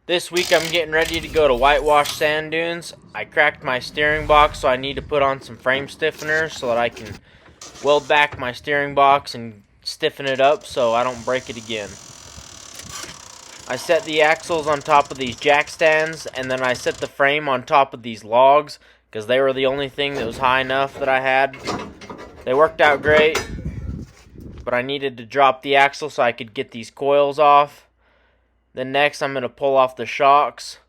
This week I'm getting ready to go to whitewash sand dunes. I cracked my steering box, so I need to put on some frame stiffeners so that I can weld back my steering box and stiffen it up so I don't break it again. I set the axles on top of these jack stands, and then I set the frame on top of these logs because they were the only thing that was high enough that I had. They worked out great, but I needed to drop the axle so I could get these coils off. Then next I'm going to pull off the shocks.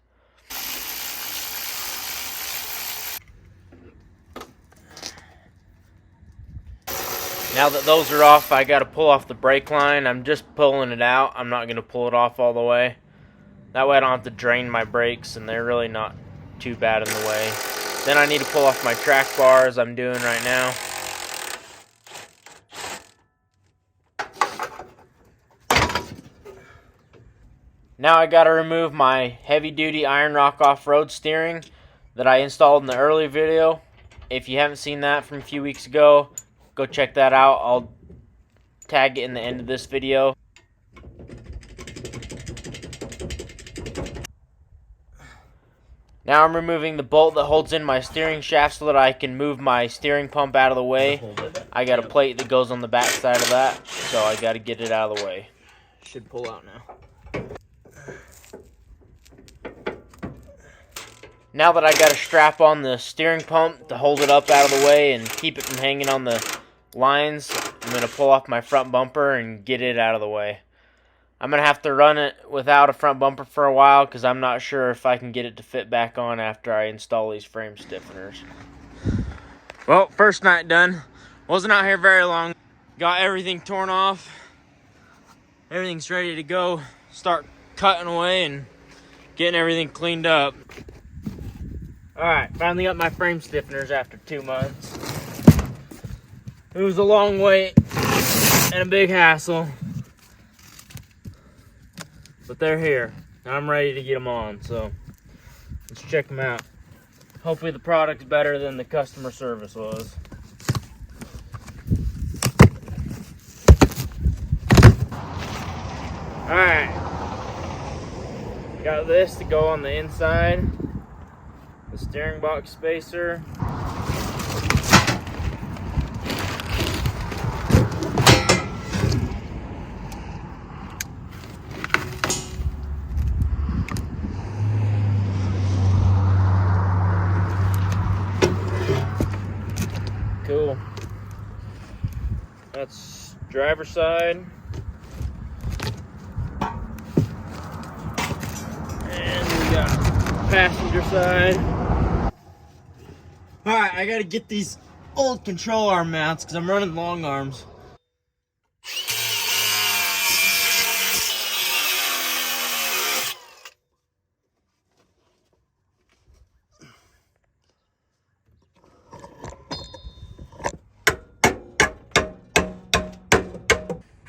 Now that those are off, I got to pull off the brake line. I'm just pulling it out. I'm not going to pull it off all the way. That way I don't have to drain my brakes, and they're really not too bad in the way. Then I need to pull off my track bar as I'm doing right now. Now I gotta remove my heavy-duty Iron Rock off-road steering that I installed in the early video. If you haven't seen that from a few weeks ago, go check that out. I'll tag it in the end of this video. Now I'm removing the bolt that holds in my steering shaft so that I can move my steering pump out of the way. I got a plate that goes on the back side of that, so I gotta get it out of the way. Should pull out now. Now that I got to strap on the steering pump to hold it up out of the way and keep it from hanging on the lines, I'm going to pull off my front bumper and get it out of the way. I'm going to have to run it without a front bumper for a while because I'm not sure if I can get it to fit back on after I install these frame stiffeners. Well, first night done. Wasn't out here very long. Got everything torn off. Everything's ready to go. Start cutting away and getting everything cleaned up. Alright, finally got my frame stiffeners after 2 months. It was a long wait and a big hassle, but they're here. I'm ready to get them on, so let's check them out. Hopefully the product's better than the customer service was. Alright, got this to go on the inside. The steering box spacer. Cool. That's driver's side. And we got passenger side. Alright, I gotta get these old control arm mounts because I'm running long arms.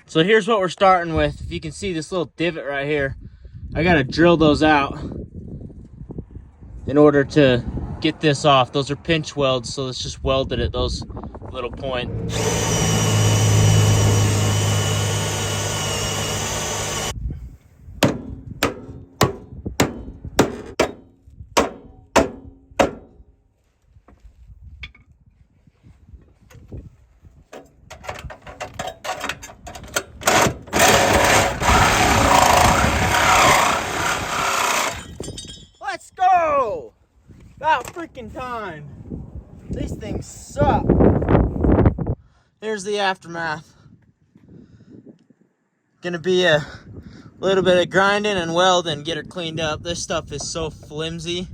So here's what we're starting with. If you can see this little divot right here, I gotta drill those out in order to get this off. Those are pinch welds, so let's just weld it at those little points. Let's go! About freaking time. These things suck. Here's the aftermath. Gonna be a little bit of grinding and welding, get her cleaned up. This stuff is so flimsy.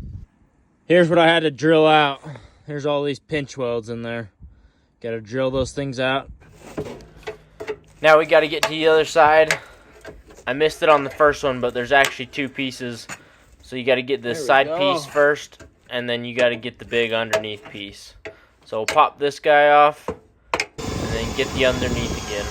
Here's what I had to drill out. There's all these pinch welds in there. Gotta drill those things out. Now we gotta get to the other side. I missed it on the first one, but there's actually 2 pieces. So you gotta get this side piece first, and then you gotta get the big underneath piece. So we'll pop this guy off, and then get the underneath again.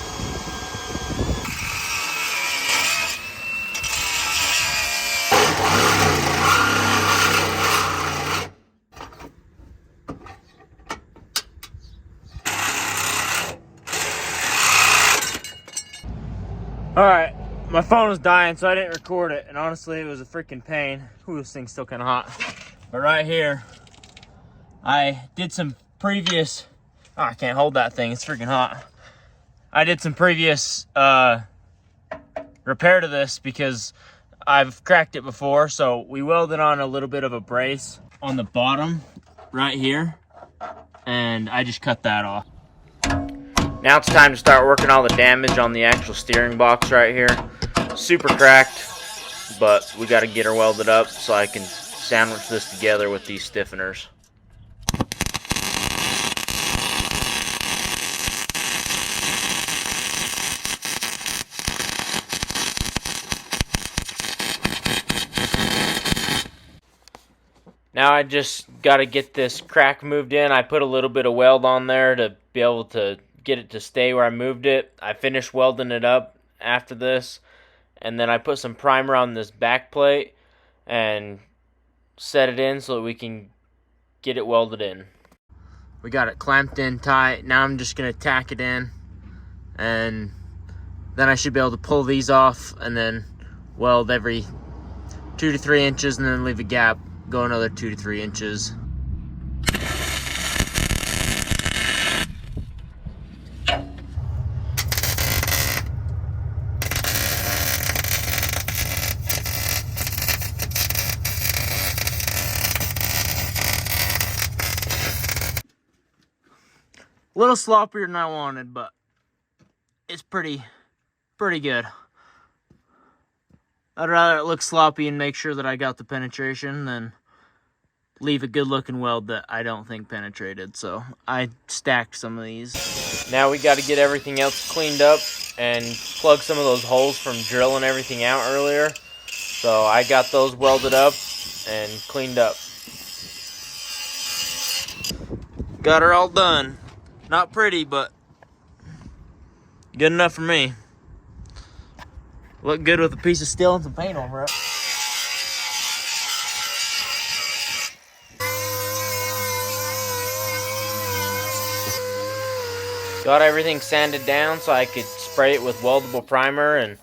Alright, my phone was dying, so I didn't record it. And honestly, it was a freaking pain. Ooh, this thing's still kind of hot. But right here, I did some previous... Oh, I can't hold that thing. It's freaking hot. I did some previous repair to this because I've cracked it before. So we welded on a little bit of a brace on the bottom right here. And I just cut that off. Now it's time to start working all the damage on the actual steering box right here. Super cracked, but we got to get her welded up so I can sandwich this together with these stiffeners. Now I just got to get this crack moved in. I put a little bit of weld on there to be able to get it to stay where I moved it. I finished welding it up after this, and then I put some primer on this back plate and set it in so that we can get it welded in. We got it clamped in tight. Now I'm just going to tack it in, and then I should be able to pull these off and then weld every 2 to 3 inches and then leave a gap, go another 2 to 3 inches. A little sloppier than I wanted, but it's pretty good. I'd rather it look sloppy and make sure that I got the penetration than leave a good looking weld that I don't think penetrated. So I stacked some of these. Now we got to get everything else cleaned up and plug some of those holes from drilling everything out earlier. So I got those welded up and cleaned up. Got her all done. Not pretty, but good enough for me. Look good with a piece of steel and some paint over it. Got everything sanded down so I could spray it with weldable primer and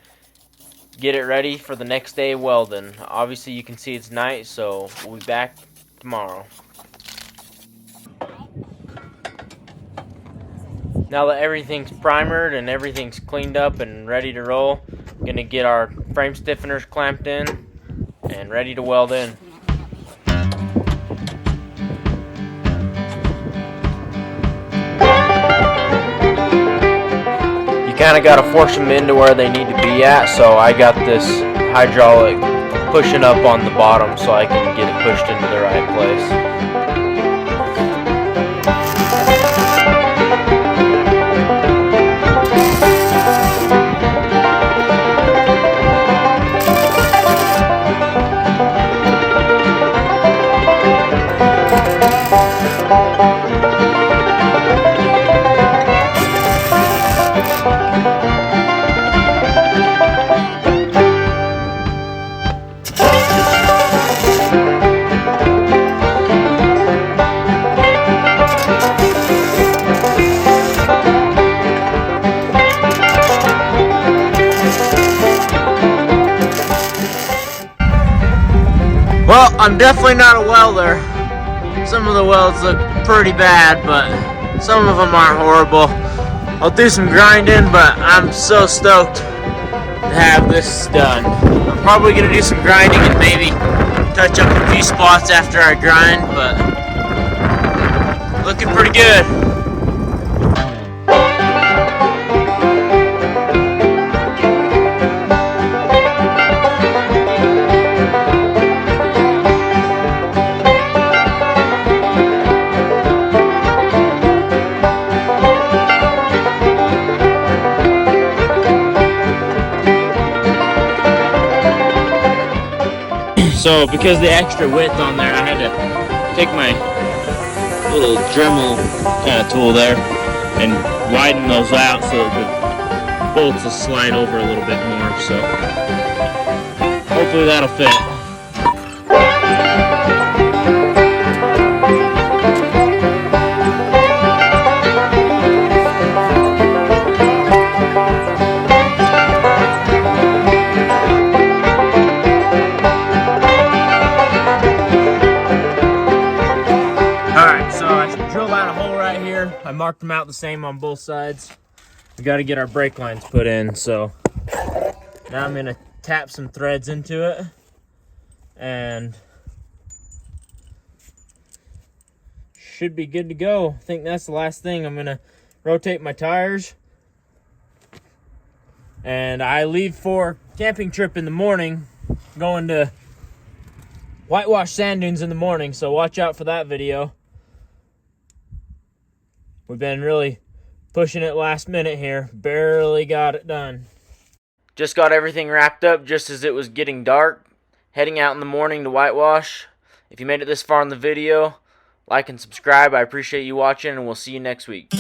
get it ready for the next day welding. Obviously you can see it's night, so we'll be back tomorrow. Now that everything's primered and everything's cleaned up and ready to roll, I'm gonna get our frame stiffeners clamped in and ready to weld in. You kinda gotta force them into where they need to be at, so I got this hydraulic pushing up on the bottom so I can get it pushed into the right place. Well, I'm definitely not a welder. Some of the welds look pretty bad, but some of them aren't horrible. I'll do some grinding, but I'm so stoked to have this done. I'm probably going to do some grinding and maybe touch up a few spots after I grind, but looking pretty good. So because the extra width on there, I had to take my little Dremel kind of tool there and widen those out so that the bolts will slide over a little bit more. So hopefully that'll fit. marked them out the same on both sides. We got to get our brake lines put in, so now I'm going to tap some threads into it, and should be good to go. I think that's the last thing. I'm going to rotate my tires, and I leave for camping trip in the morning, going to whitewash sand dunes in the morning, so watch out for that video. We've been really pushing it last minute here. Barely got it done. Just got everything wrapped up just as it was getting dark. Heading out in the morning to whitewash. If you made it this far in the video, like and subscribe. I appreciate you watching, and we'll see you next week.